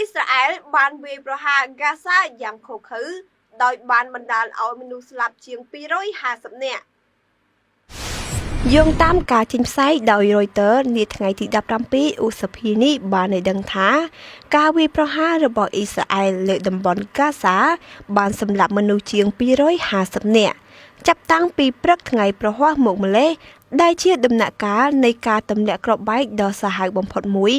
อิสราเอลบานเวประหารกาซาอย่างโคคือโดยบานบรรดาเอาเมนูสลับเชียง250เนี่ยយោងតាមការចេញផ្សាយដោយ Reuters នាថ្ងៃទី17ឧសភានេះបានឲ្យដឹងថាការវាយប្រហាររបស់អ៊ីស្រាអែលលើតំបន់កាហ្សាបានសម្លាប់មនុស្សជាង250នាក់ចាប់តាំងពីព្រឹកថ្ងៃប្រហ័សមកម្លេះដែលជាដំណាក់កាលនៃការទម្លាក់គ្រាប់បែកដ៏សាហាវបំផុតមួយ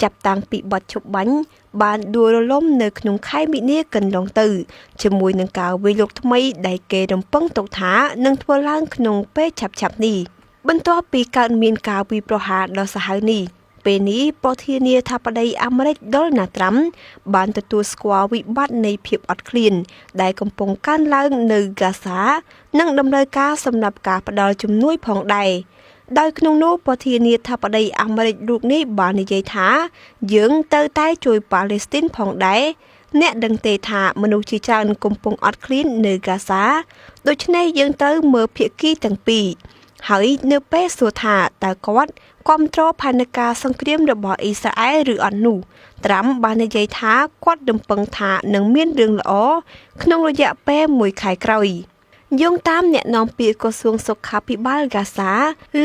ចាប់តាំងពីបទឈប់បាញ់បានដួលរលំនៅក្នុងខែមីនាកន្លងទៅជាមួយនឹងការវាយលុកថ្មីដែលគេរំពឹងទុកថានឹងធ្វើឡើងក្នុងពេលឆាប់ៗនេះបន្ទាប់ពីកើតមានការវាយប្រហារដ៏សាហាវនេះពេលនេះប្រធានាធិបតីអាមេរិកដូណាល់ត្រាំបានទទួលស្គាល់វិបត្តិនៃភាពអត់ឃ្លានដែលកំពុងកើនឡើងនៅហ្គាហ្សានិងតម្រូវការសម្រាប់ការផ្តល់ជំនួយផងដែរដោយក្នុងនោះប្រធានាធិបតីអាមេរិករូបនេះបាននិយាយថាយើងទៅតែជួយប៉ាឡេស្ទីនផងដែរអ្នកដឹងទេថាមនុស្សជាច្រើនកំពុងអត់ឃ្លាននៅហ្គាហ្សាដូច្នេះយើងត្រូវមើលភាគីទាំងពីរហើយនៅពេលសួរថាតើគាត់គ្រប់គ្រងផែនការសង្គ្រាមរបស់អ៊ីស្រាអែលឬអត់នោះត្រាំបាននិយាយថាគាត់រំពឹងថានឹងមានរឿងល្អក្នុងរយៈពេល1ខែក្រោយយោងតាមអ្នកនាំពាក្យក្រសួងសុខាភិបាលហ្គាហ្សា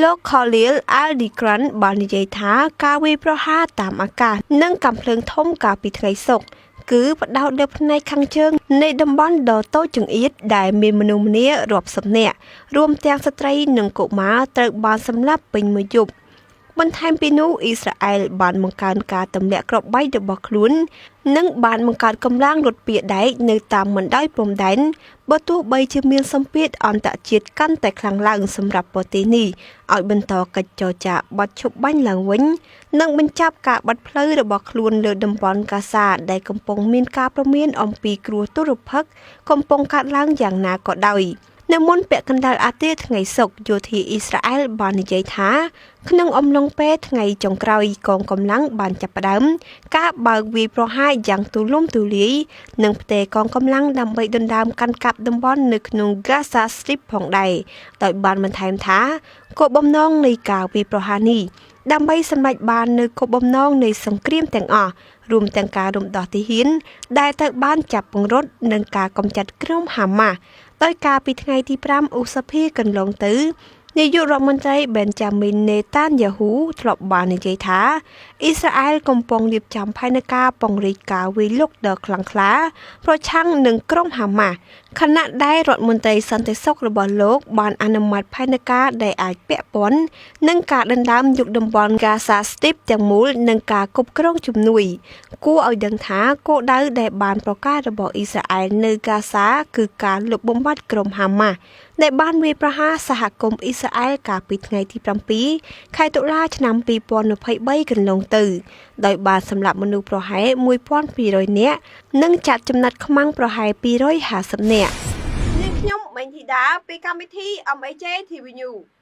លោក Khalil Al-Dikran បាននិយាយថាការវាយប្រហារតាមអាកាសនិងកាំភ្លើងធំកាលពីថ្ងៃសុក្រគឺផ្ដោតលើផ្នែកខាងជើងនៃតំបន់ដ៏តូចចង្អៀតដែលមានមនុស្សម្នារាប់សិបនាក់រួមទាំងស្ត្រីនិងកុមារត្រូវបានសម្លាប់ពេញមួយយប់បន្ថែមពីនោះអ៊ីស្រាអែលបានបង្កើនការទម្លាក់គ្រាប់បែករបស់ខ្លួននិងបានបង្កើតកម្លាំងរត់ពាដែកនៅតាមបណ្ដោយព្រំដែនបើទោះបីជាមានសម្ពាធអន្តរជាតិកាន់តែខ្លាំងឡើងសម្រាប់ប្រទេសនេះឲ្យបន្តកិច្ចចរចាបត់ឈប់បាញ់ឡើងវិញនិងបញ្ចប់ការបាត់ផ្លូវរបស់ខ្លួនលើតំបន់កាហ្សាដែលកំពុងមានការព្រមានអំពីគ្រោះទុរភិក្សកំពុងកើតឡើងយ៉ាងណាក៏ដោយនៅមុនពាក់កណ្ដាលអាទិត្យថ្ងៃសុក្រយោធាអ៊ីស្រាអែលបាននិយាយថាក្នុងអំឡុងពេលថ្ងៃចុងក្រោយកងកម្លាំងបានចាប់ផ្ដើមការបើកវាយប្រហារយ៉ាងទូលំទូលាយនិងផ្ទេរកងកម្លាំងដើម្បីដណ្ដើមកាន់កាប់តំបន់នៅក្នុង Gaza Strip ផងដែរដោយបានបន្ថែមថាគោលបំណងនៃការវាយប្រហារនេះដើម្បីសម្រេចបាននូវគោលបំណងនៃសង្គ្រាមទាំងអស់រួមទាំងការរំដោះទាហានដែលត្រូវបានចាប់ពង្រត់និងការកម្ចាត់ក្រុមហាម៉ាស់ដោយការពីថ្ងៃទី5ឧសភាកន្លងទៅនាយករដ្ឋមន្ត្រី Benjamin Netanyahu ធ្លាប់បាននិយាយថាអ៊ីស្រាអែលកំពុងរៀបចំផែនការពង្រីកការវាយលុកដ៏ខ្លាំងក្លាប្រឆាំងនឹងក្រុមហាម៉ាស់ខណៈដែលរដ្ឋមន្ត្រីសន្តិសុខរបស់លោកបានអនុម័តផែនការដែលអាចពាក់ព័ន្ធនឹងការដណ្ដើមយកតំបន់ Gaza Strip ទាំងមូលនិងការគ្រប់គ្រងជំនួយគួរឲ្យដឹងថាគោលដៅដែលបានប្រកាសរបស់អ៊ីស្រាអែលនៅ Gaza គឺការលុបបំបាត់ក្រុមហាម៉ាស់ដែលបានវាយប្រហារសហគមន៍អ៊ីស្រាអែលកាលពីថ្ងៃទី7ខែតុលាឆ្នាំ2023កន្លងទៅដោយបានសម្លាប់មនុស្សប្រហែល1200នាក់និងចាត់ចំណាត់ខ្មាំងប្រហែល250នាក់នាងខ្ញុំមេងធីតាពីកម្មវិធី MAJ TV News